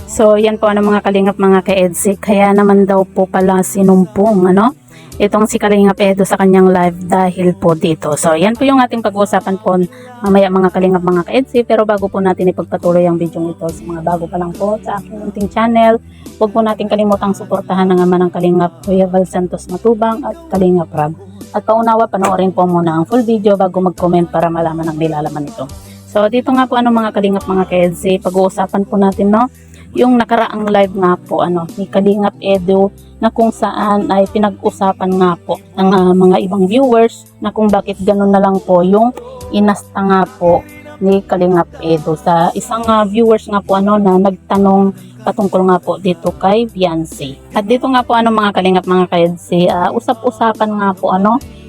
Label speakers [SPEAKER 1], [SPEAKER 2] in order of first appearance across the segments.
[SPEAKER 1] So yan po mga kalingap mga ka-EDSI, kaya naman daw po pala sinumpong itong si Kalingap Edo sa kanyang live dahil po dito. So yan po yung ating pag-uusapan po mamaya mga kalingap mga ka-EDSI. Pero bago po natin ipagpatuloy ang video ito sa mga bago pa lang po sa aking munting channel, huwag po natin kalimutang suportahan ng ama ng Kalingap Kuya Val Santos Matubang at Kalingap Rab. At paunawa, panoorin po muna ang full video bago mag-comment para malaman ang nilalaman nito. So dito nga po mga kalingap mga ka-EDSI, pag-uusapan po natin yung nakaraang live nga po ni Kalingap Edo na kung saan ay pinag-usapan nga po ng mga ibang viewers na kung bakit ganun na lang po yung inasta nga po ni Kalingap Edo sa isang viewers nga po na nagtanong patungkol nga po dito kay Beyonce. At dito nga po mga kalingap mga ka-EDSI, usap-usapan nga po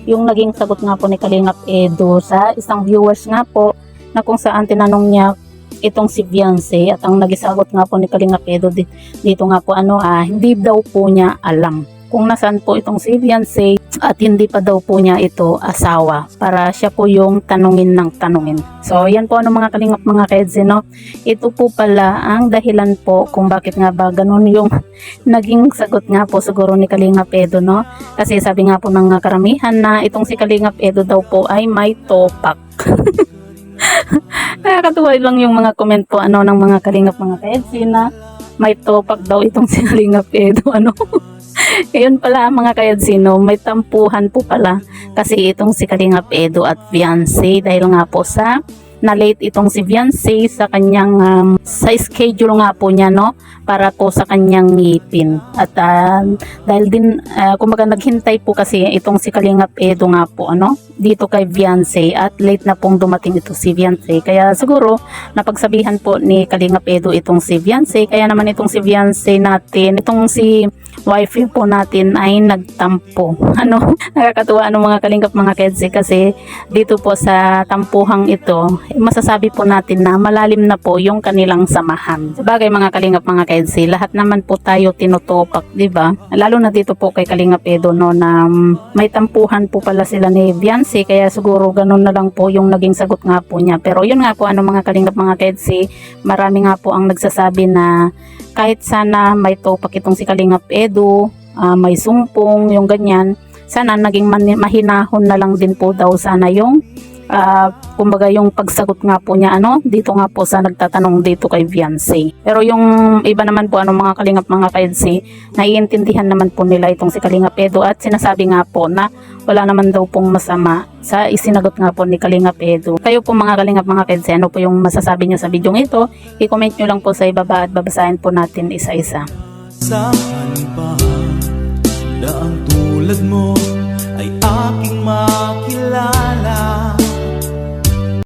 [SPEAKER 1] yung naging sagot nga po ni Kalingap Edo sa isang viewers nga po na kung saan tinanong niya itong si Beyonce, at ang nagisagot nga po ni Kalingap Edo dito nga po hindi daw po niya alam kung nasaan po itong si Beyonce at hindi pa daw po niya ito asawa para siya po yung tanungin ng tanungin. So yan po mga kalingap mga ka-EDSI, ito po pala ang dahilan po kung bakit nga ba ganun yung naging sagot nga po siguro ni Kalingap Edo, kasi sabi nga po ng karamihan na itong si Kalingap Edo daw po ay may topak. Nakakatuwa lang yung mga comment po ng mga kalingap mga ka-EDSI na may topak daw itong si Kalingap Edo Ngayon pala mga ka-EDSI, may tampuhan po pala kasi itong si Kalingap Edo at Beyonce dahil nga po sa na late itong si Beyonce sa kanyang sa schedule nga po niya para po sa kanyang ngipin. At dahil din kumbaga naghintay po kasi itong si Kalingap Edo nga po dito kay Beyonce at late na pong dumating ito si Beyonce. Kaya siguro napagsabihan po ni Kalingap Edo itong si Beyonce, kaya naman itong si Beyonce natin, itong si wife po natin ay nagtampo. Nakakatuwa mga kalingap mga ka-EDSI kasi dito po sa tampuhang ito, masasabi po natin na malalim na po yung kanilang samahan. Sabagay mga kalingap mga ka-EDSI, lahat naman po tayo tinutupak, di ba? Lalo na dito po kay Kalingap Edo na may tampuhan po pala sila ni Beyonce, kaya siguro ganun na lang po yung naging sagot nga po niya. Pero yun nga po mga kalingap mga ka-EDSI, marami nga po ang nagsasabi na kahit sana may topak itong si Kalingap Edo, may sumpong, yung ganyan, sana naging mahinahon na lang din po daw sana yung kumbaga yung pagsagot nga po niya dito nga po sa nagtatanong dito kay Beyonce. Pero yung iba naman po mga kalingap mga ka-EDSI, naiintindihan naman po nila itong si Kalingap Edo at sinasabi nga po na wala naman daw pong masama sa isinagot nga po ni Kalingap Edo. Kayo po mga kalingap mga ka-EDSI, ano po yung masasabi niyo sa video ito? I-comment nyo lang po sa ibaba at babasahin po natin isa-isa.
[SPEAKER 2] Saan ba na ang tulad mo